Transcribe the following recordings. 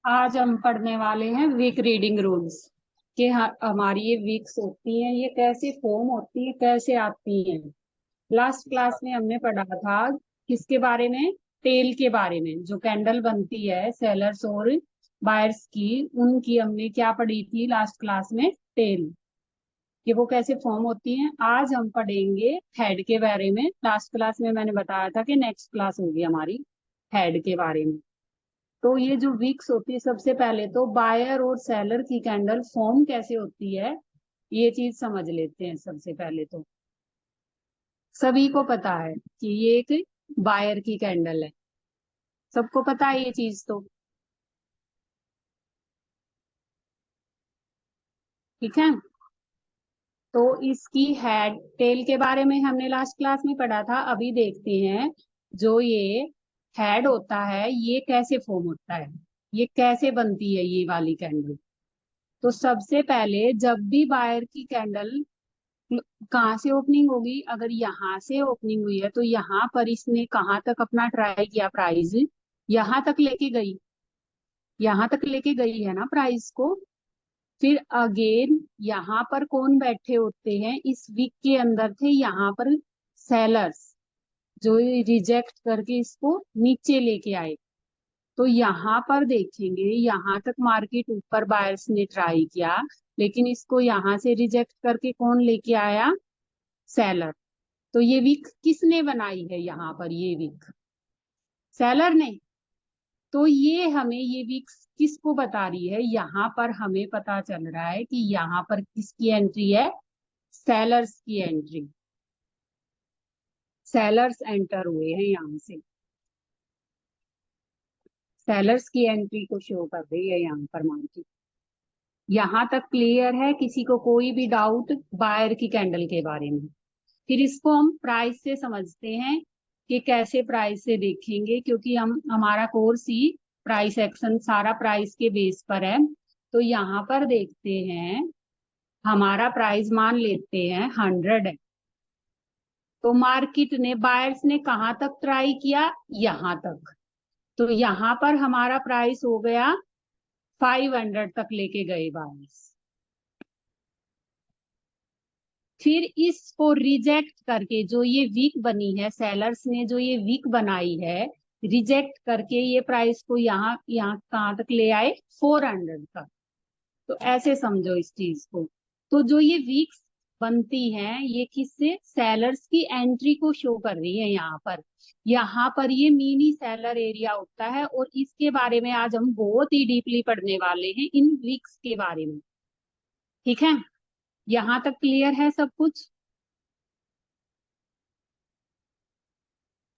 आज हम पढ़ने वाले हैं वीक रीडिंग रूल्स कि हमारी ये वीक्स होती हैं, ये कैसे फॉर्म होती है, कैसे आती हैं। लास्ट क्लास में हमने पढ़ा था किसके बारे में? टेल के बारे में। जो कैंडल बनती है सेलर्स और बायर्स की, उनकी हमने क्या पढ़ी थी लास्ट क्लास में? टेल, कि वो कैसे फॉर्म होती हैं। आज हम पढ़ेंगे हेड के बारे में। लास्ट क्लास में मैंने बताया था कि नेक्स्ट क्लास होगी हमारी हेड के बारे में। तो ये जो वीक्स होती है, सबसे पहले तो बायर और सेलर की कैंडल फॉर्म कैसे होती है, ये चीज समझ लेते हैं सबसे पहले तो। सभी को पता है कि ये एक बायर की कैंडल है, सबको पता है ये चीज तो। ठीक है। तो इसकी हेड टेल के बारे में हमने लास्ट क्लास में पढ़ा था। अभी देखते हैं जो ये हेड होता है ये कैसे फॉर्म होता है, ये कैसे बनती है ये वाली कैंडल। तो सबसे पहले जब भी बायर की कैंडल कहाँ से ओपनिंग होगी, अगर यहाँ से ओपनिंग हुई है तो यहाँ पर इसने कहाँ तक अपना ट्राई किया, प्राइस यहाँ तक लेके गई, यहाँ तक लेके गई है ना प्राइस को। फिर अगेन यहाँ पर कौन बैठे होते हैं इस वीक के अंदर? थे यहाँ पर सेलर्स, जो रिजेक्ट करके इसको नीचे लेके आए। तो यहाँ पर देखेंगे यहाँ तक मार्केट ऊपर बायर्स ने ट्राई किया, लेकिन इसको यहाँ से रिजेक्ट करके कौन लेके आया? सेलर। तो ये वीक किसने बनाई है? यहाँ पर ये वीक सेलर ने। तो ये हमें ये वीक किसको बता रही है? यहाँ पर हमें पता चल रहा है कि यहाँ पर किसकी एंट्री है? सेलर्स की एंट्री। सेलर्स एंटर हुए हैं यहाँ से, सेलर्स की एंट्री को शो कर रही है यहाँ पर मार्केट। यहाँ तक क्लियर है? किसी को कोई भी डाउट बायर की कैंडल के बारे में? फिर इसको हम प्राइस से समझते हैं कि कैसे प्राइस से देखेंगे, क्योंकि हम हमारा कोर्स ही प्राइस एक्शन सारा प्राइस के बेस पर है। तो यहाँ पर देखते हैं, हमारा प्राइस मान लेते हैं 100 है। तो मार्केट ने बायर्स ने कहाँ तक ट्राई किया? यहाँ तक। तो यहाँ पर हमारा प्राइस हो गया 500 तक लेके गए बायर्स। फिर इसको रिजेक्ट करके जो ये वीक बनी है, सेलर्स ने जो ये वीक बनाई है, रिजेक्ट करके ये प्राइस को यहाँ यहाँ कहाँ तक ले आए? 400 तक। तो ऐसे समझो इस चीज को। तो जो ये वीक्स बनती हैं ये किससे? सेलर्स की एंट्री को शो कर रही है यहाँ पर। यहाँ पर ये मिनी सेलर एरिया होता है, और इसके बारे में आज हम बहुत ही डीपली पढ़ने वाले हैं, इन वीक्स के बारे में। ठीक है, यहाँ तक क्लियर है सब कुछ?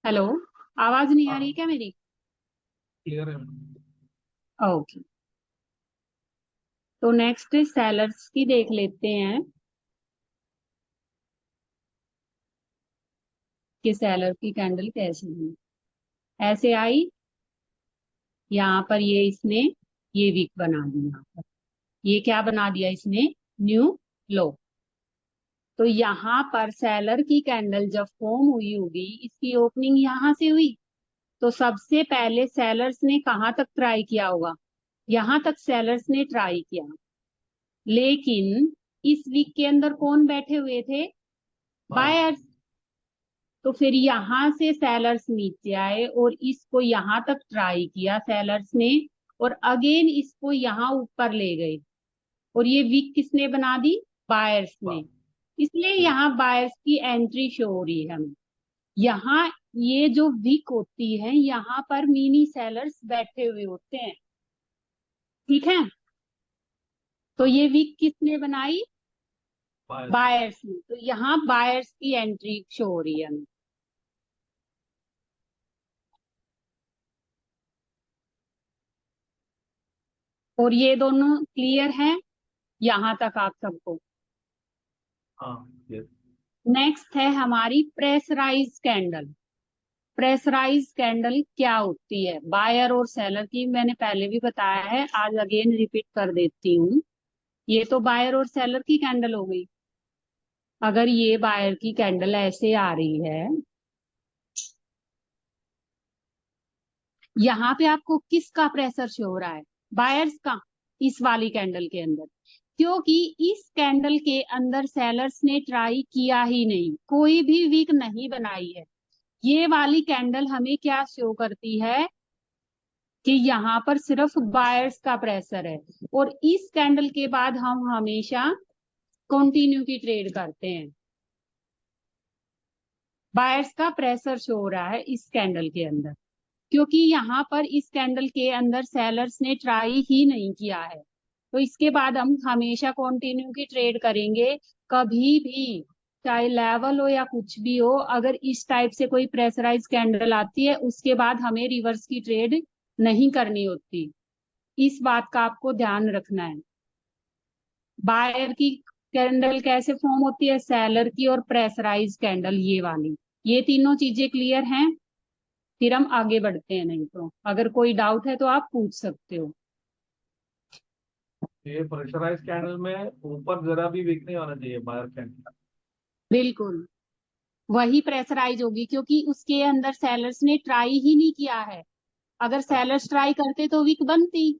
हेलो, आवाज नहीं आ रही क्या मेरी? क्लियर है। ओके। तो नेक्स्ट सेलर्स की देख लेते हैं कि सेलर की कैंडल कैसी है। ऐसे आई, यहाँ पर ये इसने ये वीक बना दिया। यहाँ पर ये क्या बना दिया इसने? न्यू लो। तो यहाँ पर सेलर की कैंडल जब फॉर्म हुई होगी, इसकी ओपनिंग यहाँ से हुई, तो सबसे पहले सेलर्स ने कहाँ तक ट्राई किया होगा? यहाँ तक सेलर्स ने ट्राई किया। लेकिन इस वीक के अंदर कौन बैठे हुए थे? बायर्स। तो फिर यहाँ से सेलर्स नीचे आए और इसको यहाँ तक ट्राई किया सेलर्स ने, और अगेन इसको यहाँ ऊपर ले गए, और ये वीक किसने बना दी? बायर्स ने। इसलिए यहाँ बायर्स की एंट्री शो हो रही है हमें। यहाँ ये जो वीक होती है यहाँ पर मिनी सेलर्स बैठे हुए होते हैं। ठीक है। तो ये वीक किसने बनाई? बायर्स ने। तो यहाँ बायर्स की एंट्री शो हो रही है हमें। और ये दोनों क्लियर हैं यहाँ तक आप सबको? हाँ, yes। नेक्स्ट है हमारी प्रेशराइज कैंडल। प्रेशराइज कैंडल क्या होती है? बायर और सेलर की मैंने पहले भी बताया है, आज अगेन रिपीट कर देती हूँ। ये तो बायर और सेलर की कैंडल हो गई। अगर ये बायर की कैंडल ऐसे आ रही है, यहाँ पे आपको किसका प्रेशर शो हो रहा है? बायर्स का, इस वाली कैंडल के अंदर। क्योंकि इस कैंडल के अंदर सेलर्स ने ट्राई किया ही नहीं, कोई भी वीक नहीं बनाई है। ये वाली कैंडल हमें क्या शो करती है कि यहाँ पर सिर्फ बायर्स का प्रेशर है, और इस कैंडल के बाद हम हमेशा कंटिन्यू की ट्रेड करते हैं। बायर्स का प्रेशर शो हो रहा है इस कैंडल के अंदर, क्योंकि यहाँ पर इस कैंडल के अंदर सेलर्स ने ट्राई ही नहीं किया है। तो इसके बाद हम हमेशा कंटिन्यू की ट्रेड करेंगे। कभी भी चाहे लेवल हो या कुछ भी हो, अगर इस टाइप से कोई प्रेशराइज कैंडल आती है उसके बाद हमें रिवर्स की ट्रेड नहीं करनी होती। इस बात का आपको ध्यान रखना है। बायर की कैंडल कैसे फॉर्म होती है, सेलर की और प्रेशराइज कैंडल, ये वाली। ये तीनों चीजें क्लियर हैं? फिर हम आगे बढ़ते हैं, नहीं तो अगर कोई डाउट है तो आप पूछ सकते हो। ये प्रेशराइज कैंडल में ऊपर जरा भी वीक नहीं होना चाहिए बायर कैंडल। बिल्कुल वही प्रेशराइज होगी, क्योंकि उसके अंदर सेलर्स ने ट्राई ही नहीं किया है। अगर सेलर्स ट्राई करते तो वीक बनती।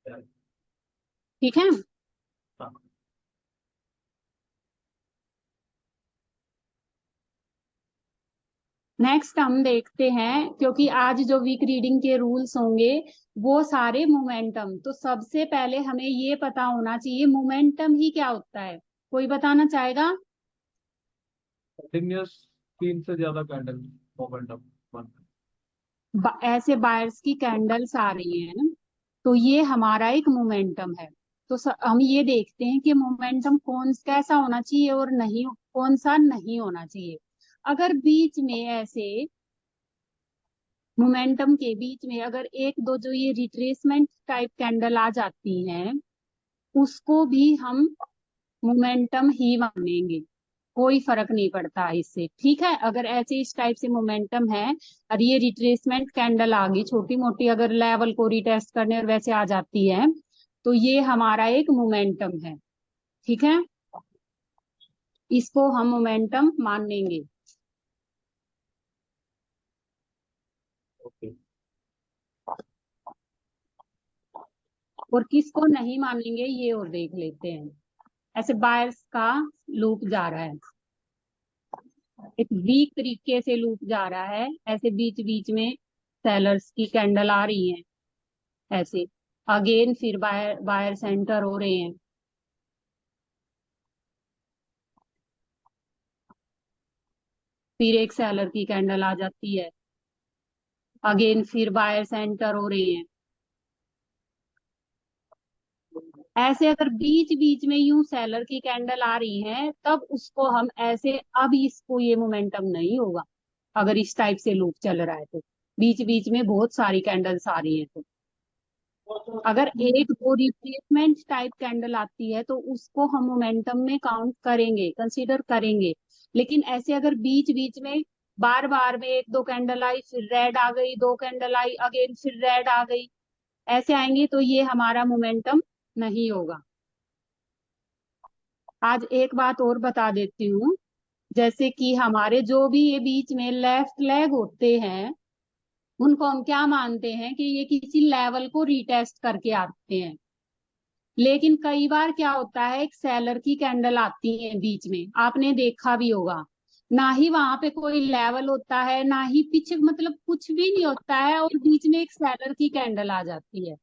ठीक है। नेक्स्ट हम देखते हैं, क्योंकि आज जो वीक रीडिंग के रूल्स होंगे वो सारे मोमेंटम। तो सबसे पहले हमें ये पता होना चाहिए मोमेंटम ही क्या होता है। कोई बताना चाहेगा? कंटिन्यूस 3 से ज्यादा कैंडल मोमेंटम बनता ऐसे बायर्स की कैंडल्स आ रही है ना, तो ये हमारा एक मोमेंटम है। तो हम ये देखते हैं कि मोमेंटम कौन कैसा होना चाहिए और नहीं, कौन सा नहीं होना चाहिए। अगर बीच में ऐसे मोमेंटम के बीच में अगर एक दो जो ये रिट्रेसमेंट टाइप कैंडल आ जाती हैं, उसको भी हम मोमेंटम ही मानेंगे। कोई फर्क नहीं पड़ता इससे। ठीक है, अगर ऐसे इस टाइप से मोमेंटम है और ये रिट्रेसमेंट कैंडल आ गई छोटी मोटी, अगर लेवल को रिटेस्ट करने और वैसे आ जाती है, तो ये हमारा एक मोमेंटम है। ठीक है, इसको हम मोमेंटम मानेंगे। है। और किसको नहीं मानेंगे ये और देख लेते हैं। ऐसे बायर्स का लूप जा रहा है, एक वीक तरीके से लूप जा रहा है, ऐसे बीच बीच में सेलर्स की कैंडल आ रही है ऐसे। अगेन फिर बायर बायर सेंटर हो रहे हैं, फिर एक सेलर की कैंडल आ जाती है, अगेन फिर बायर सेंटर हो रहे हैं। ऐसे अगर बीच बीच में यूं सेलर की कैंडल आ रही है, तब उसको हम ऐसे, अब इसको ये मोमेंटम नहीं होगा। अगर इस टाइप से लूप चल रहा है तो बीच बीच में बहुत सारी कैंडल्स आ रही है, तो अगर एक दो रिप्लेसमेंट टाइप कैंडल आती है तो उसको हम मोमेंटम में काउंट करेंगे, कंसीडर करेंगे। लेकिन ऐसे अगर बीच बीच में बार बार में एक दो कैंडल आई फिर रेड आ गई, दो कैंडल आई अगेन फिर रेड आ गई, ऐसे आएंगे, तो ये हमारा मोमेंटम नहीं होगा। आज एक बात और बता देती हूँ, जैसे कि हमारे जो भी ये बीच में लेफ्ट लेग होते हैं, उनको हम क्या मानते हैं कि ये किसी लेवल को रिटेस्ट करके आते हैं। लेकिन कई बार क्या होता है, एक सेलर की कैंडल आती है बीच में, आपने देखा भी होगा, ना ही वहां पे कोई लेवल होता है ना ही पीछे, मतलब कुछ भी नहीं होता है, और बीच में एक सेलर की कैंडल आ जाती है।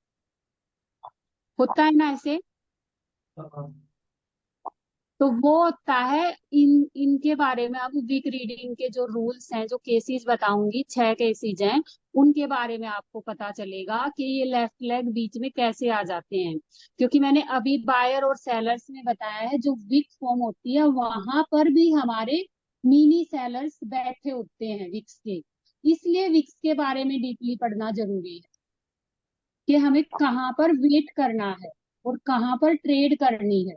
होता है ना ऐसे? हाँ, तो वो होता है। इनके बारे में अब वीक रीडिंग के जो रूल्स हैं, जो केसेस बताऊंगी, 6 केसेस हैं, उनके बारे में आपको पता चलेगा कि ये लेफ्ट लेग बीच में कैसे आ जाते हैं। क्योंकि मैंने अभी बायर और सेलर्स में बताया है, जो विक फॉर्म होती है वहां पर भी हमारे मिनी सेलर्स बैठे होते हैं विक्स के। इसलिए विक्स के बारे में डीपली पढ़ना जरूरी है कि हमें कहाँ पर वेट करना है और कहाँ पर ट्रेड करनी है।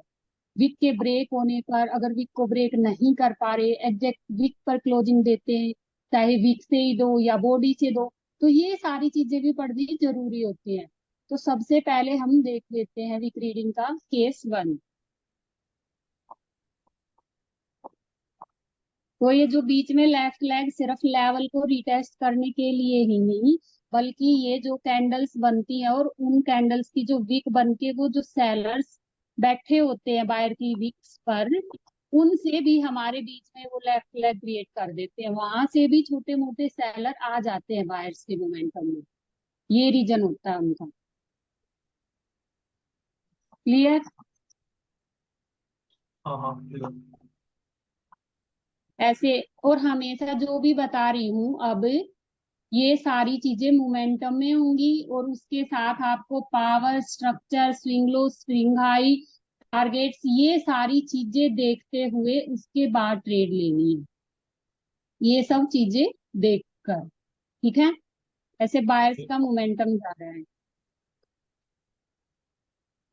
विक के ब्रेक होने पर, अगर विक को ब्रेक नहीं कर पा रहे, एग्जैक्ट विक पर क्लोजिंग देते हैं, चाहे विक से ही दो या बॉडी से दो, तो ये सारी चीजें भी पढ़नी जरूरी होती हैं। तो सबसे पहले हम देख लेते हैं विक रीडिंग का केस 1। तो ये जो बीच में लेफ्ट लेग सिर्फ लेवल को रिटेस्ट करने के लिए ही नहीं, बल्कि ये जो कैंडल्स बनती हैं और उन कैंडल्स की जो विक बन के वो जो सेलर्स बैठे होते हैं बायर की विक्स पर, उनसे भी हमारे बीच में वो लेफ्ट लेग क्रिएट कर देते हैं, वहां से भी छोटे मोटे सेलर आ जाते हैं बायर्स के मोमेंटम में। ये रीजन होता है उनका। क्लियर? हाँ हाँ clear। ऐसे, और हमेशा जो भी बता रही हूँ अब, ये सारी चीजें मोमेंटम में होंगी, और उसके साथ आपको power, structure, swing low, swing high, targets, ये सारी चीजें देखते हुए उसके बाद ट्रेड लेनी है, ये सब चीजें देखकर। ठीक है? ऐसे बायर्स का मोमेंटम जा रहा है,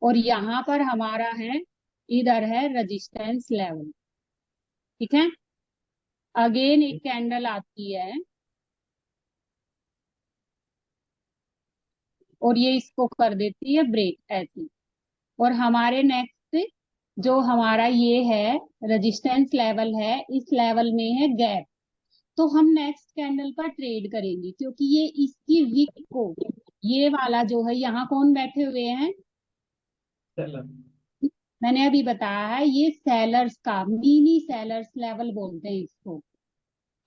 और यहाँ पर हमारा है, इधर है रेजिस्टेंस लेवल। ठीक है? अगेन एक कैंडल आती है और ये इसको कर देती है ब्रेक ऐसी, और हमारे नेक्स्ट जो हमारा ये है रेजिस्टेंस लेवल है, इस लेवल में है गैप। तो हम नेक्स्ट कैंडल पर ट्रेड करेंगे, क्योंकि ये इसकी विक को, ये वाला जो है, यहाँ कौन बैठे हुए हैं? चलो। मैंने अभी बताया है, ये सेलर्स का मिनी सेलर्स लेवल बोलते हैं इसको।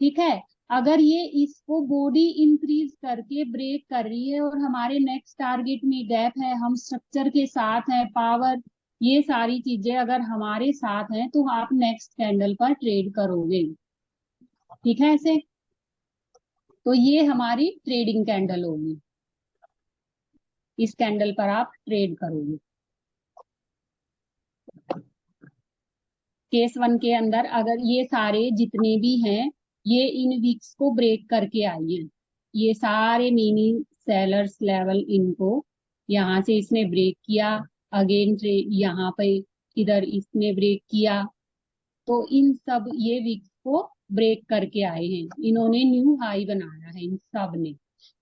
ठीक है? अगर ये इसको बॉडी इंक्रीज करके ब्रेक कर रही है और हमारे नेक्स्ट टारगेट में गैप है, हम स्ट्रक्चर के साथ हैं, पावर, ये सारी चीजें अगर हमारे साथ हैं, तो आप नेक्स्ट कैंडल पर ट्रेड करोगे। ठीक है? ऐसे, तो ये हमारी ट्रेडिंग कैंडल होगी, इस कैंडल पर आप ट्रेड करोगे। केस वन के अंदर अगर ये सारे जितने भी हैं, ये इन वीक्स को ब्रेक करके आई है, ये सारे मिनी सेलर्स लेवल, इनको यहाँ से इसने ब्रेक किया, अगेन यहाँ पे इधर इसने ब्रेक किया, तो इन सब ये वीक्स को ब्रेक करके आए हैं, इन्होंने न्यू हाई बनाया है इन सब ने।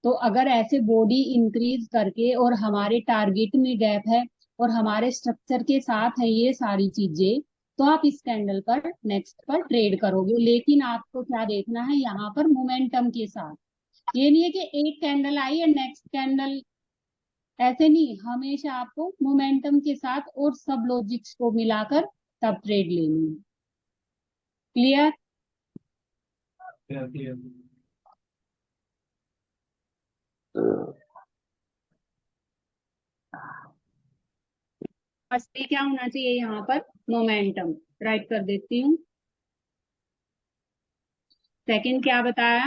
तो अगर ऐसे बॉडी इंक्रीज करके और हमारे टारगेट में गैप है और हमारे स्ट्रक्चर के साथ है ये सारी चीजें, तो आप इस कैंडल पर नेक्स्ट पर ट्रेड करोगे। लेकिन आपको क्या देखना है यहाँ पर? मोमेंटम के साथ। ये नहीं है कि एक कैंडल आई है नेक्स्ट कैंडल, ऐसे नहीं, हमेशा आपको मोमेंटम के साथ और सब लॉजिक्स को मिलाकर तब ट्रेड लेनी है। क्लियर? Clear clear. फर्स्ट पे क्या होना चाहिए यहाँ पर? मोमेंटम। राइट कर देती हूँ। सेकंड क्या बताया?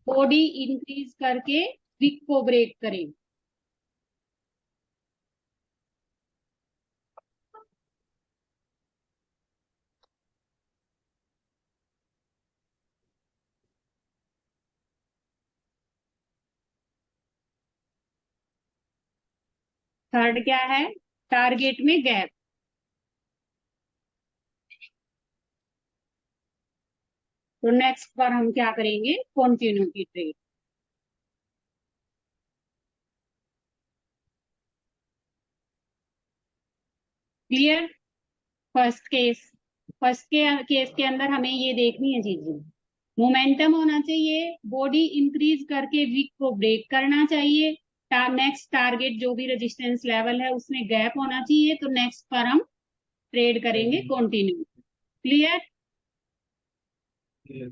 बॉडी इंक्रीज करके विक को ब्रेक करें। थर्ड क्या है? टारगेट में गैप। तो नेक्स्ट पर हम क्या करेंगे? Continuity trade. Clear? First case, first के केस के अंदर हमें ये देखनी है चीजें, मोमेंटम होना चाहिए, बॉडी इंक्रीज करके वीक को ब्रेक करना चाहिए, नेक्स्ट टारगेट जो भी रेजिस्टेंस लेवल है उसमें गैप होना चाहिए, तो नेक्स्ट पर हम ट्रेड करेंगे continue. Clear? Clear.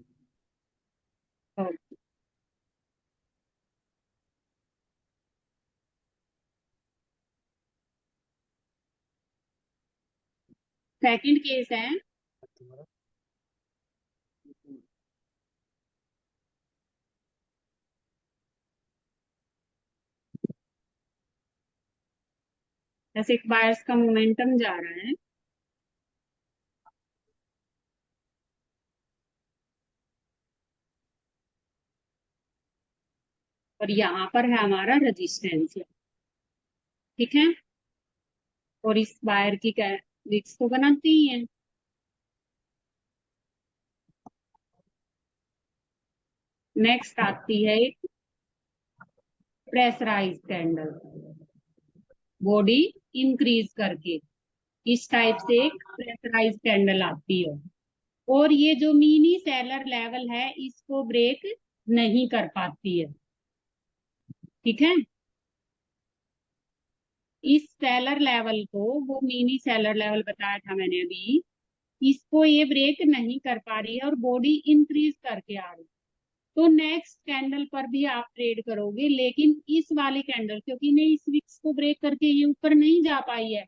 Second case है, जैसे बायर्स का मोमेंटम जा रहा है, और यहाँ पर है हमारा रेजिस्टेंस। ठीक है? और इस बायर की विक्स को बनाते ही है। नेक्स्ट आती है एक प्रेशराइज कैंडल, बॉडी इंक्रीज करके, इस टाइप से एक प्रेशराइज कैंडल आती है, और ये जो मिनी सेलर लेवल है इसको ब्रेक नहीं कर पाती है। ठीक है। इस सेलर लेवल को, वो मिनी सेलर लेवल बताया था मैंने अभी, इसको ये ब्रेक नहीं कर पा रही है और बॉडी इंक्रीज करके आ रही है। तो नेक्स्ट कैंडल पर भी आप ट्रेड करोगे, लेकिन इस वाली कैंडल, क्योंकि ने इस विक्स को ब्रेक करके ये ऊपर नहीं जा पाई है,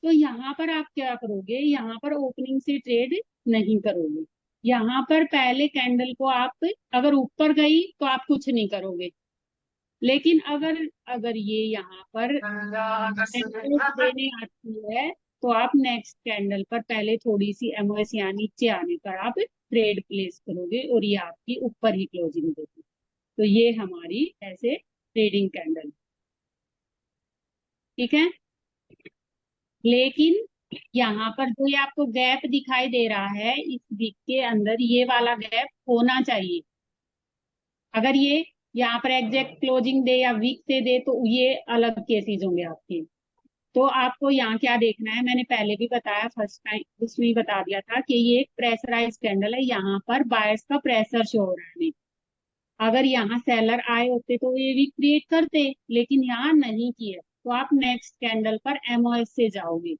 तो यहाँ पर आप क्या करोगे, यहाँ पर ओपनिंग से ट्रेड नहीं करोगे। यहाँ पर पहले कैंडल को आप, अगर ऊपर गई तो आप कुछ नहीं करोगे, लेकिन अगर अगर ये यहाँ पर एमओएस देने आती है, तो आप नेक्स्ट कैंडल पर पहले थोड़ी सी एमओएस यहाँ नीचे आने पर आप ट्रेड प्लेस करोगे और ये आपकी ऊपर ही क्लोजिंग देगी। तो ये हमारी ऐसे ट्रेडिंग कैंडल। ठीक है। लेकिन यहाँ पर जो ये आपको गैप दिखाई दे रहा है, इस वीक के अंदर ये वाला गैप होना चाहिए। अगर ये यहाँ पर एग्जैक्ट क्लोजिंग दे या वीक से दे तो ये अलग केसेस होंगे आपके। तो आपको यहाँ क्या देखना है, मैंने पहले भी बताया, फर्स्ट टाइम उसमें ही बता दिया था कि ये एक प्रेशराइज कैंडल है, यहाँ पर बायर्स का प्रेशर शो हो रहा है हमें। अगर यहाँ सेलर आए होते तो ये भी क्रिएट करते, लेकिन यहाँ नहीं किए, तो आप नेक्स्ट कैंडल पर एमओएस से जाओगे।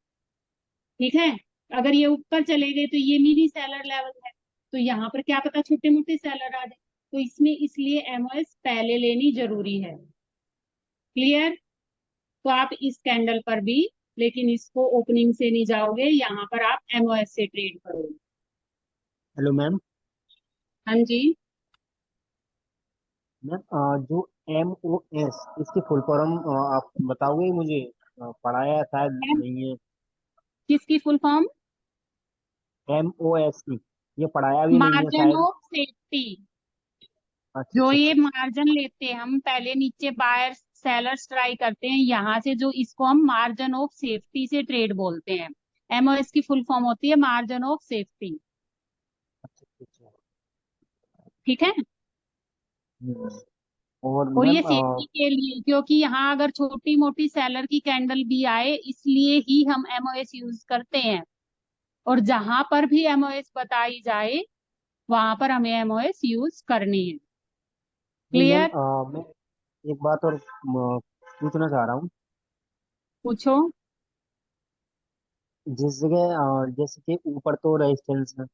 ठीक है। अगर ये ऊपर चले गए तो ये मिनी सेलर लेवल है, तो यहाँ पर क्या पता छोटे मोटे सेलर आ जाए, तो इसमें इसलिए एमओएस पहले लेनी जरूरी है। क्लियर। तो आप इस कैंडल पर भी, लेकिन इसको ओपनिंग से नहीं जाओगे, यहाँ पर आप एमओएस से ट्रेड करोगे। Hello ma'am. हाँ जी। मैम जो MOS इसकी फुल फॉर्म आप बताओगे मुझे? पढ़ाया शायद M, नहीं है। किसकी फुल फॉर्म? MOS की ये पढ़ाया भी नहीं है मार्जिन शायद। Of safety. अच्छा जो अच्छा ये अच्छा अच्छा। मार्जिन लेते हैं हम, पहले नीचे बायर सेलर्स ट्राई करते हैं, यहाँ से जो इसको हम मार्जिन ऑफ सेफ्टी से ट्रेड बोलते हैं। एमओएस की फुल फॉर्म होती है मार्जिन ऑफ सेफ्टी। अच्छा, अच्छा। ठीक है। हम्म। और और ये मैम सेफ्टी के लिए, क्योंकि यहाँ अगर छोटी मोटी सेलर की कैंडल भी आए, इसलिए ही हम एमओएस यूज करते हैं। और जहां पर भी एमओएस बताई जाए, वहां पर हमें एमओएस यूज करनी है। जी मैम, क्लियर। मैं एक बात और पूछना चाह रहा हूँ। पूछो। जिस जगह जैसे कि ऊपर तो रेजिस्टेंस है,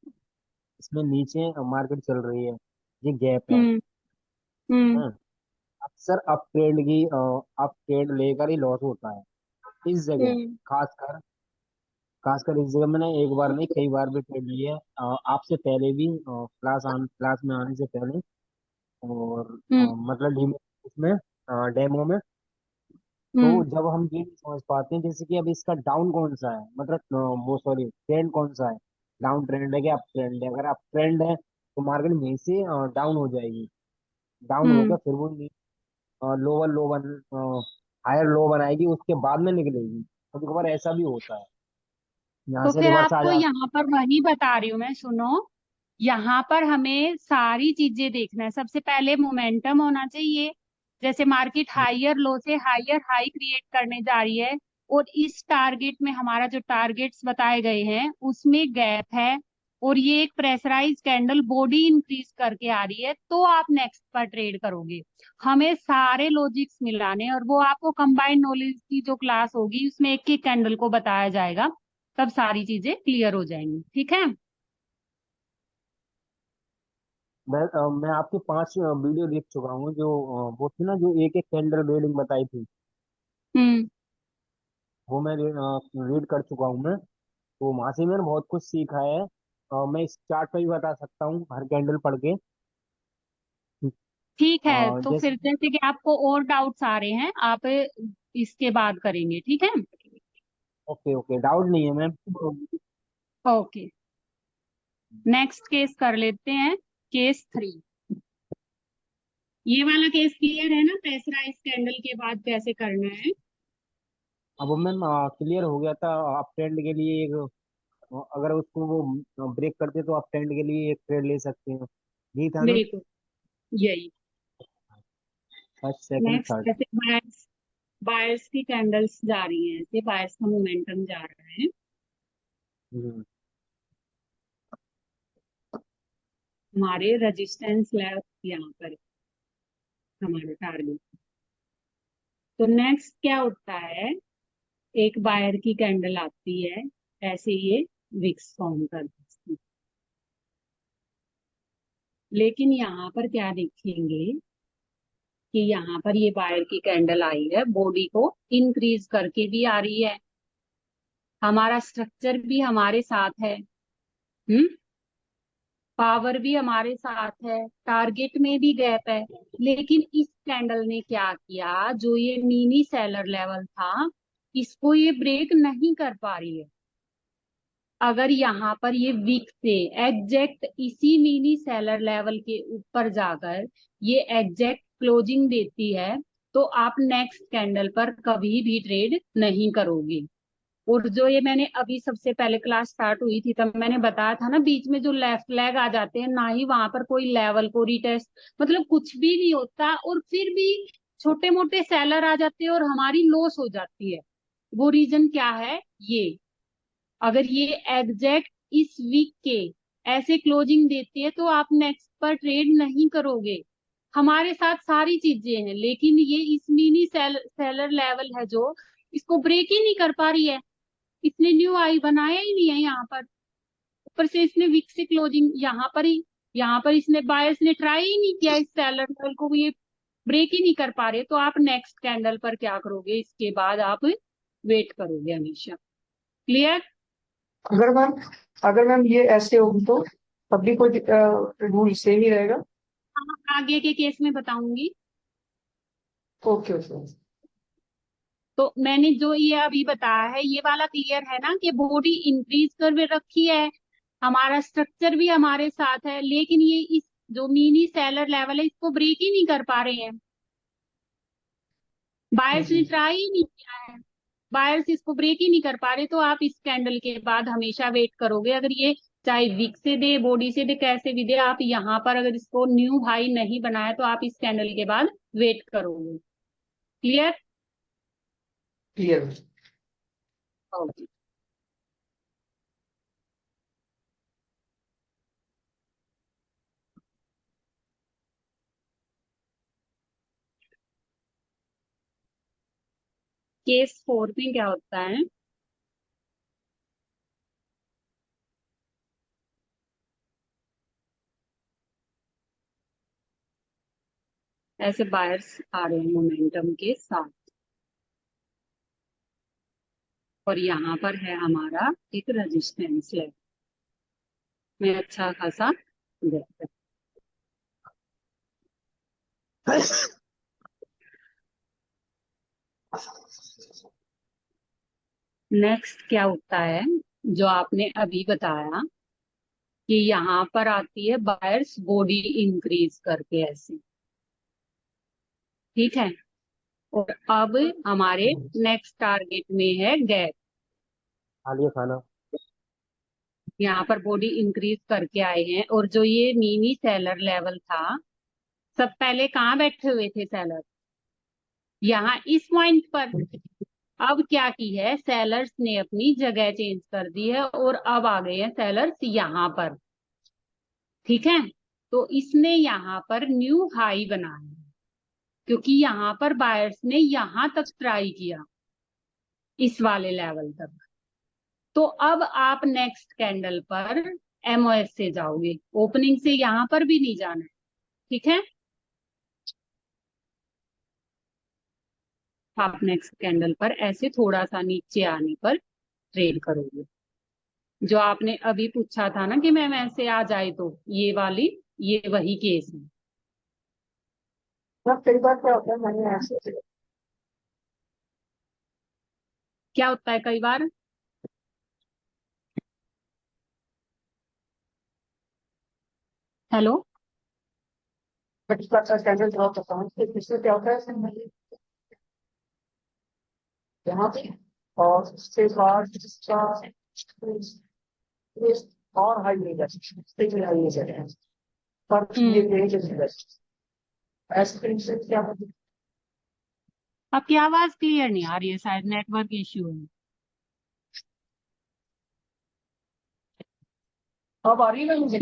इसमें नीचे मार्केट चल रही है, ये गैप है। हम्म। हम्म। हाँ, अक्सर अप ट्रेंड की अप ट्रेंड लेकर ही लॉस होता है इस जगह। हम्म। खासकर खासकर इस जगह मैंने एक बार नहीं कई बार भी ट्रेड लिया है, आपसे पहले भी, क्लास में आने से पहले। और हम्म। मतलब इसमें डेमो में। तो हम्म। जब हम ये नहीं समझ पाते हैं जैसे कि अब इसका डाउन कौन सा है, मतलब वो सॉरी ट्रेंड कौन सा है, डाउन ट्रेंड है कि अप ट्रेंड है। अगर अप ट्रेंड है तो मार्केट यहीं से डाउन हो जाएगी। डाउन होकर हम्म। फिर वो लोअर लो बन हायर लो बनाएगी, उसके बाद में निकलेगी। कभी कभार ऐसा भी होता है, यहाँ तो से फिर रिवर्स आ आपको जाता यहाँ पर वही बता रही हूँ मैं, सुनो। यहाँ पर हमें सारी चीजें देखना है। सबसे पहले मोमेंटम होना चाहिए, जैसे मार्केट है। हायर लो से हायर हाई क्रिएट करने जा रही है, और इस टारगेट में, हमारा जो टारगेट्स बताए गए हैं उसमें गैप है, और ये एक प्रेशराइज कैंडल बॉडी इंक्रीज करके आ रही है, तो आप नेक्स्ट पर ट्रेड करोगे। हमें सारे लॉजिक्स मिलाने, और वो आपको कंबाइंड नॉलेज की जो क्लास होगी उसमें एक एक कैंडल को बताया जाएगा, तब सारी चीजें क्लियर हो जाएंगी। ठीक है। मैं आपकी 5 वीडियो देख चुका हूँ, जो वो थी ना जो एक एक कैंडल रीडिंग बताई थी, हम्म। वो मैं रीड कर चुका हूँ मैं। तो वहां से मैंने बहुत कुछ सीखा है। मैं इस चार्ट पे भी बता सकता हूँ हर कैंडल पढ़ के। ठीक है, तो जैसे फिर जैसे कि आपको और डाउट्स आ रहे हैं, आप इसके बाद करेंगे। ठीक है। ओके ओके, डाउट नहीं है मैम। ओके। नेक्स्ट केस कर लेते हैं, केस 3। ये वाला केस क्लियर है ना, प्रेशराइज कैंडल के बाद कैसे करना है? अब मैम क्लियर हो गया था। आप ट्रेंड के लिए एक अगर उसको वो ब्रेक करते तो आप ट्रेंड के लिए एक ट्रेड ले सकते हैं। यही था ना? बिल्कुल यही। First second next third. जैसे बायर्स, बायर्स की कैंडल्स जा रही हैं, ऐसे बायर्स का मोमेंटम जा रहा है। हमारे रेजिस्टेंस यहाँ पर हमारा टारगेट। तो नेक्स्ट क्या होता है, एक बायर की कैंडल आती है, ऐसे ये विक्स फॉर्म करती है। लेकिन यहाँ पर क्या देखेंगे कि यहाँ पर ये बायर की कैंडल आई है, बॉडी को इंक्रीज करके भी आ रही है, हमारा स्ट्रक्चर भी हमारे साथ है, पावर भी हमारे साथ है, टारगेट में भी गैप है। लेकिन इस कैंडल ने क्या किया, जो ये मिनी सेलर लेवल था, इसको ये ब्रेक नहीं कर पा रही है। अगर यहाँ पर ये वीक से एग्जैक्ट इसी मिनी सेलर लेवल के ऊपर जाकर ये एग्जैक्ट क्लोजिंग देती है, तो आप नेक्स्ट कैंडल पर कभी भी ट्रेड नहीं करोगे। और जो ये मैंने अभी सबसे पहले क्लास स्टार्ट हुई थी तब मैंने बताया था ना, बीच में जो लेफ्ट लेग आ जाते हैं, ना ही वहां पर कोई लेवल को रिटेस्ट, मतलब कुछ भी नहीं होता, और फिर भी छोटे मोटे सेलर आ जाते हैं और हमारी लॉस हो जाती है। वो रीजन क्या है, ये अगर ये एग्जैक्ट इस वीक के ऐसे क्लोजिंग देती है तो आप नेक्स्ट पर ट्रेड नहीं करोगे। हमारे साथ सारी चीजें हैं, लेकिन ये इस मिनी सेलर लेवल है जो इसको ब्रेक ही नहीं कर पा रही है। इसने न्यू हाई बनाया ही नहीं है यहाँ पर, ऊपर से इसने वीक से क्लोजिंग यहाँ पर इसने बायर्स ने ट्राई ही नहीं किया, इस सेलर लेवल को ये ब्रेक ही नहीं कर पा रहे। तो आप नेक्स्ट कैंडल पर क्या करोगे, इसके बाद आप वेट करोगे हमेशा। क्लियर? अगर मैम अगर मैम ये ऐसे होगी तो तब भी कोई रूल सेम ही रहेगा? आगे के केस में बताऊंगी। Okay okay. तो मैंने जो ये अभी बताया है ये वाला क्लियर है ना, कि बॉडी इंक्रीज कर रखी है, हमारा स्ट्रक्चर भी हमारे साथ है, लेकिन ये इस जो मिनी सेलर लेवल है इसको ब्रेक ही नहीं कर पा रहे हैं। बायर्स ने ट्राई ही नहीं किया है, बायर्स इसको ब्रेक ही नहीं कर पा रहे। तो आप इस कैंडल के बाद हमेशा वेट करोगे, अगर ये चाहे विक से दे, बॉडी से दे, कैसे भी दे, आप यहाँ पर अगर इसको न्यू हाई नहीं बनाया तो आप इस कैंडल के बाद वेट करोगे। क्लियर? क्लियर। ओके। केस 4 में क्या होता है, ऐसे बायर्स आ रहे हैं मोमेंटम के साथ, और यहाँ पर है हमारा एक रेजिस्टेंस लेवल में अच्छा खासा गैप है। नेक्स्ट क्या होता है, जो आपने अभी बताया कि यहाँ पर आती है बायर्स बॉडी इंक्रीज करके ऐसे, ठीक है। और अब हमारे नेक्स्ट टारगेट में है गैप, खा लिया खाना। यहाँ पर बॉडी इंक्रीज करके आए हैं, और जो ये मिनी सेलर लेवल था, सब पहले कहाँ बैठे हुए थे सेलर, यहाँ इस पॉइंट पर। अब क्या की है, सेलर्स ने अपनी जगह चेंज कर दी है और अब आ गए हैं सेलर्स यहाँ पर, ठीक है। तो इसने यहाँ पर न्यू हाई बनाया, क्योंकि यहाँ पर बायर्स ने यहाँ तक ट्राई किया, इस वाले लेवल तक। तो अब आप नेक्स्ट कैंडल पर एमओएस से जाओगे, ओपनिंग से यहाँ पर भी नहीं जाना है, ठीक है। आप नेक्स्ट कैंडल पर ऐसे थोड़ा सा नीचे आने पर ट्रेड करोगे। जो आपने अभी पूछा था ना कि मैम ऐसे आ जाए, तो ये वाली, ये वही केस है। मैम कई बार क्या होता है, मैंने ऐसे क्या होता है कई बार, हेलो? कैंडल ड्रॉ करता हूँ तो इससे क्या होता है यहाँ पे, और उसके बाद इसका इस और हाई नहीं जा सकते, हाई नहीं जा पर ये रेंज ऐसे कहीं से क्या होता आपकी आवाज क्लियर नहीं आ रही है, शायद नेटवर्क इश्यू है। है? अब आ रही है ना मुझे?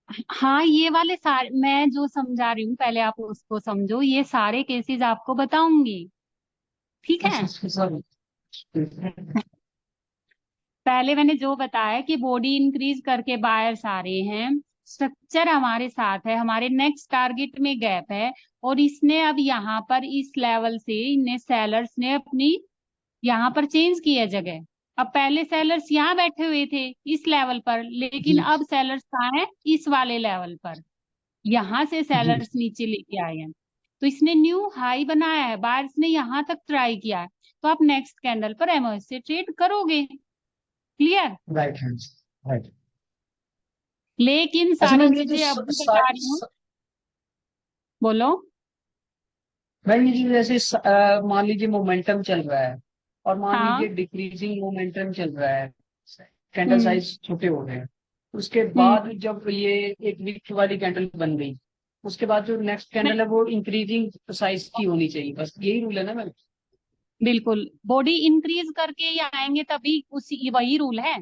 हाँ, ये वाले सारे मैं जो समझा रही हूँ पहले आप उसको समझो, ये सारे केसेस आपको बताऊंगी, ठीक है। सॉरी। पहले मैंने जो बताया कि बॉडी इंक्रीज करके बायर्स आ रहे हैं, स्ट्रक्चर हमारे साथ है, हमारे नेक्स्ट टारगेट में गैप है, और इसने अब यहाँ पर इस लेवल से इन्हें सेलर्स ने अपनी यहाँ पर चेंज किया जगह। अब पहले सेलर्स यहाँ बैठे हुए थे इस लेवल पर, लेकिन जी अब सेलर्स कहाँ है, इस वाले लेवल पर। यहाँ से जी। सेलर्स नीचे लेके आए हैं, तो इसने न्यू हाई बनाया है, बायर्स ने यहाँ तक ट्राई किया है, तो आप नेक्स्ट कैंडल पर एमओएस से ट्रेड करोगे। क्लियर। Right hand. राइट। लेकिन अच्छा सारी मैम, ये जो चीजें अब भी बता रही हूँ। बोलो। मैम, ये जो जैसे मान लीजिए मोमेंटम चल रहा है, और मान हाँ। लीजिए डिक्रीजिंग मोमेंटम चल रहा है, कैंडल हम्म। साइज छोटे हो गए हैं, उसके हम्म। बाद जब ये एक वीक वाली कैंडल बन गई, उसके बाद जो नेक्स्ट नहीं, कैंडल है वो इंक्रीजिंग साइज की होनी चाहिए, बस यही रूल है ना मैम? बिल्कुल बॉडी इंक्रीज करके ये आएंगे तभी, उसी वही रूल है।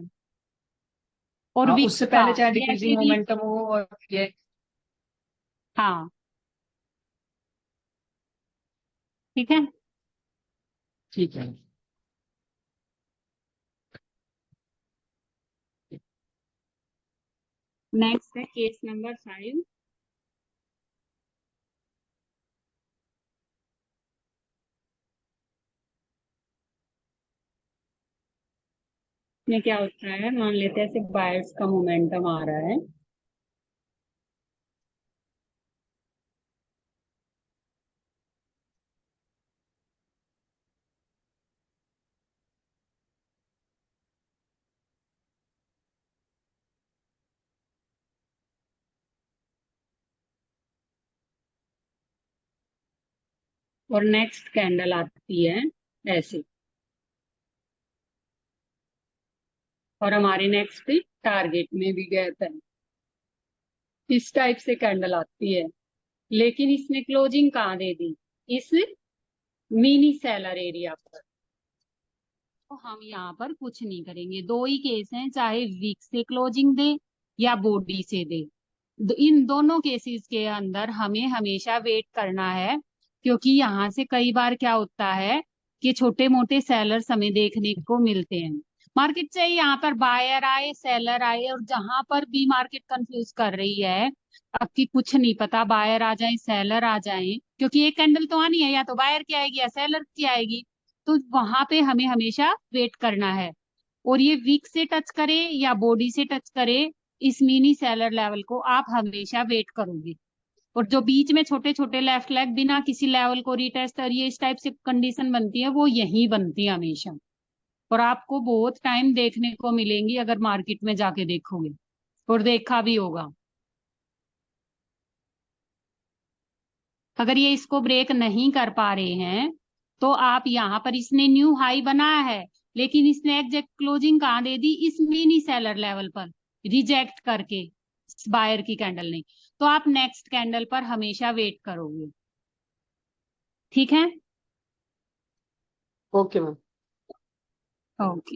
और हाँ, विक्स उससे का पहले चाहे ये ऐसे डिक्रीजिंग वीक। मोमेंटम हो और ये। हाँ, ठीक है। ठीक है। नेक्स्ट है केस नंबर 5। में क्या होता है, मान लेते हैं सिर्फ बायर्स का मोमेंटम आ रहा है, और नेक्स्ट कैंडल आती है ऐसे, और हमारे नेक्स्ट टारगेट में भी गैप है, इस टाइप से कैंडल आती है, लेकिन इसने क्लोजिंग कहाँ दे दी, इस मिनी सेलर एरिया पर। तो हम यहाँ पर कुछ नहीं करेंगे, दो ही केस हैं, चाहे वीक से क्लोजिंग दे या बॉडी से दे, इन दोनों केसेस के अंदर हमें हमेशा वेट करना है, क्योंकि यहाँ से कई बार क्या होता है कि छोटे मोटे सेलर्स हमें देखने को मिलते हैं। मार्केट चाहे यहाँ पर बायर आए सेलर आए, और जहां पर भी मार्केट कंफ्यूज कर रही है, अब की कुछ नहीं पता, बायर आ जाए सेलर आ जाए, क्योंकि एक कैंडल तो आनी है, या तो बायर की आएगी या सेलर की आएगी, तो वहां पे हमें हमेशा वेट करना है। और ये वीक से टच करे या बॉडी से टच करे, इस मिनी सेलर लेवल को आप हमेशा वेट करोगे। और जो बीच में छोटे छोटे लेफ्ट लेग बिना किसी लेवल को रिटेस्ट और ये इस टाइप से कंडीशन बनती है, वो यही बनती है हमेशा, और आपको बहुत टाइम देखने को मिलेंगी अगर मार्केट में जाके देखोगे, और देखा भी होगा। अगर ये इसको ब्रेक नहीं कर पा रहे हैं, तो आप यहाँ पर, इसने न्यू हाई बनाया है, लेकिन इसने एग्जैक्ट क्लोजिंग कहाँ दे दी, इस मिनी सेलर लेवल पर, रिजेक्ट करके, बायर की कैंडल नहीं, तो आप नेक्स्ट कैंडल पर हमेशा वेट करोगे, ठीक है। Okay ma'am. Okay.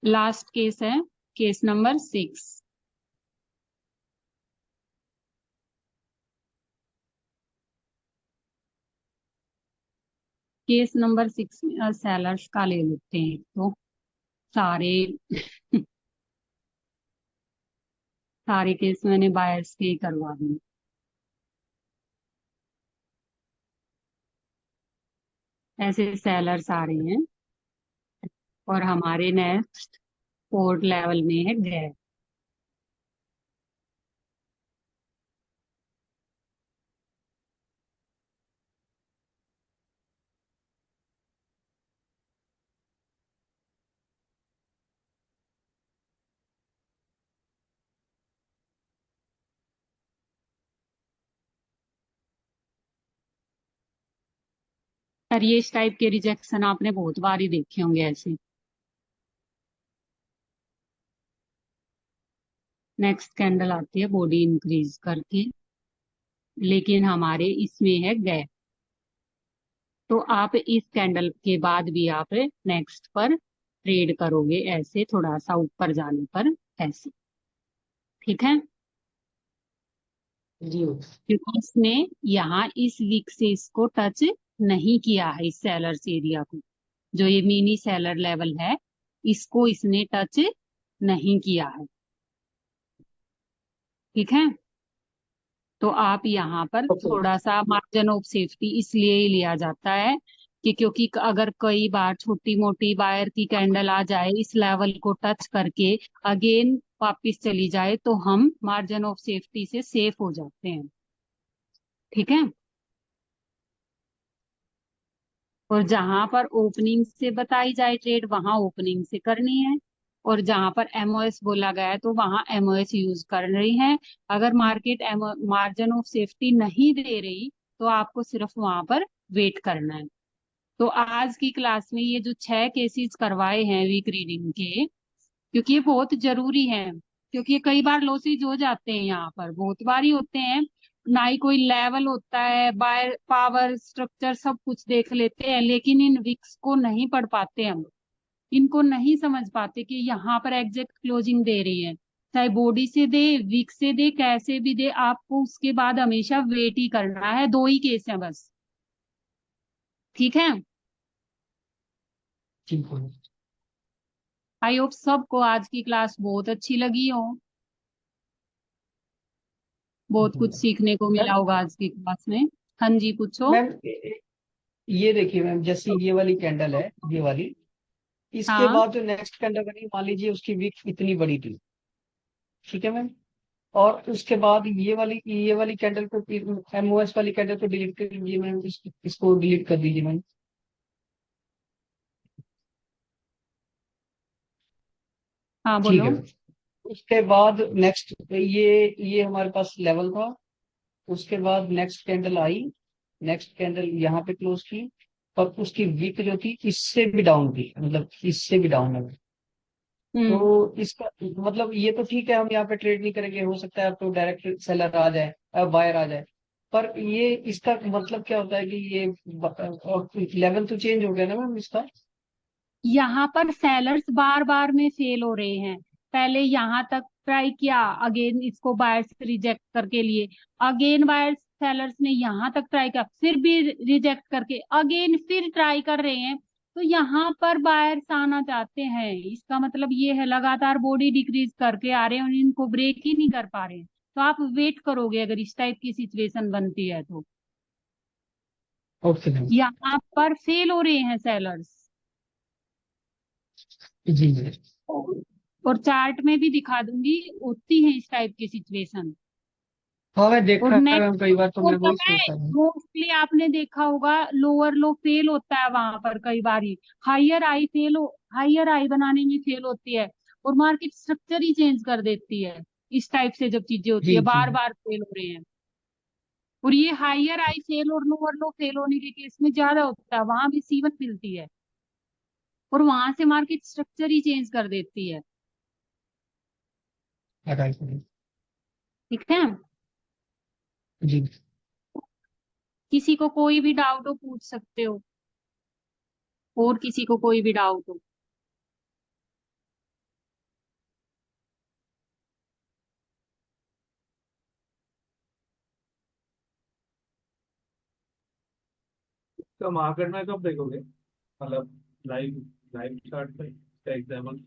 Last case है, केस नंबर 6। केस नंबर 6 में सेलर्स का ले लेते हैं, तो सारे सारे केस मैंने बायर्स के ही करवा दिए। ऐसे सेलर्स आ रहे हैं, और हमारे नेक्स्ट फोर्थ लेवल में है गैप। और ये इस टाइप के रिजेक्शन आपने बहुत बार ही देखे होंगे ऐसे। नेक्स्ट कैंडल आती है बॉडी इंक्रीज करके, लेकिन हमारे इसमें है गैप, तो आप इस कैंडल के बाद भी आप नेक्स्ट पर ट्रेड करोगे, ऐसे थोड़ा सा ऊपर जाने पर, ऐसे। ठीक है, जी। क्योंकि इसने यहाँ इस वीक से इसको टच नहीं किया है, इस सेलर्स एरिया को, जो ये मिनी सेलर लेवल है, इसको इसने टच नहीं किया है। ठीक है, तो आप यहाँ पर ओके। थोड़ा सा मार्जिन ऑफ सेफ्टी इसलिए ही लिया जाता है कि क्योंकि अगर कई बार छोटी मोटी वायर की कैंडल आ जाए इस लेवल को टच करके अगेन वापस चली जाए, तो हम मार्जिन ऑफ सेफ्टी से सेफ हो जाते हैं। ठीक है, और जहां पर ओपनिंग से बताई जाए ट्रेड, वहां ओपनिंग से करनी है, और जहां पर एमओएस बोला गया है तो वहां एमओएस यूज कर रही है। अगर मार्केट मार्जिन ऑफ सेफ्टी नहीं दे रही तो आपको सिर्फ वहां पर वेट करना है। तो आज की क्लास में ये जो 6 केसेस करवाए हैं वीक रीडिंग के, क्योंकि ये बहुत जरूरी है, क्योंकि ये कई बार लॉसेज हो जाते हैं, यहाँ पर बहुत बार ही होते हैं, ना ही कोई लेवल होता है, बायर पावर स्ट्रक्चर सब कुछ देख लेते हैं, लेकिन इन विक्स को नहीं पढ़ पाते हम, इनको नहीं समझ पाते कि यहाँ पर एग्जैक्ट क्लोजिंग दे रही है, चाहे बॉडी से दे, विक से दे, कैसे भी दे, आपको उसके बाद हमेशा वेट ही करना है। 2 ही केस हैं बस। ठीक है, ठीक है। आई होप सबको आज की क्लास बहुत अच्छी लगी हो, बहुत कुछ सीखने को मिला मैम होगा आज की क्लास में। हाँ जी, पूछो। मैम ये देखिए मैम, जैसे ये वाली कैंडल है, ये वाली, इसके हाँ बाद जो नेक्स्ट कैंडल बनी, मान लीजिए उसकी विक इतनी बड़ी थी, ठीक है मैम, और उसके बाद ये वाली कैंडल को, एमओएस वाली कैंडल को डिलीट कर दीजिए मैम, इसको डिलीट कर दीजिए मैम। हाँ, ठीक बोलो। है। उसके बाद नेक्स्ट, ये हमारे पास लेवल था। उसके बाद नेक्स्ट कैंडल आई, नेक्स्ट कैंडल यहाँ पे क्लोज की, और उसकी विक जो थी इससे भी डाउन थी, मतलब इससे भी डाउन है। हम्म तो इसका मतलब ये तो ठीक है, हम यहाँ पे ट्रेड नहीं करेंगे, हो सकता है अब तो डायरेक्ट सेलर आ जाए, अब बायर आ जाए, पर ये इसका मतलब क्या होता है कि ये लेवल तो चेंज हो गया ना मैम इसका। यहाँ पर सेलर्स बार बार में फेल हो रहे हैं। पहले यहाँ तक ट्राई किया, अगेन इसको बायर्स रिजेक्ट करके लिए, अगेन बायर्स सेलर्स ने यहाँ तक ट्राई किया, फिर भी रिजेक्ट करके अगेन फिर ट्राई कर रहे हैं। तो यहाँ पर बायर्स आना चाहते हैं, इसका मतलब ये है लगातार बॉडी डिक्रीज करके आ रहे हैं और इनको ब्रेक ही नहीं कर पा रहे हैं। तो आप वेट करोगे अगर इस टाइप की सिचुएशन बनती है तो। Okay ma'am. यहाँ पर फेल हो रहे हैं सेलर्स, जी जी। और चार्ट में भी दिखा दूंगी, होती है इस टाइप की सिचुएशन। हाँ मैं और देखा है मैम, नेक्स्ट कई बार तो को मैं वही पता है, सोचता हूँ। मोस्टली आपने देखा होगा लोअर लो फेल होता है वहां पर कई बार ही, हाइयर आई बनाने में फेल होती है, और मार्केट स्ट्रक्चर ही चेंज कर देती है। इस टाइप से जब चीजें होती है, जी जी। बार बार फेल हो रहे हैं, और ये हाइयर आई फेल और लोअर लो फेल होने के केस में ज्यादा होता है, वहां भी C1 मिलती है, और वहां से मार्केट स्ट्रक्चर ही चेंज कर देती है। राइट। ठीक है, जी। किसी को कोई भी डाउट हो पूछ सकते हो, और किसी को कोई भी डाउट हो। तो मार्केट में कब देखोगे, मतलब लाइव लाइव चार्ट पे एग्जाम्पल।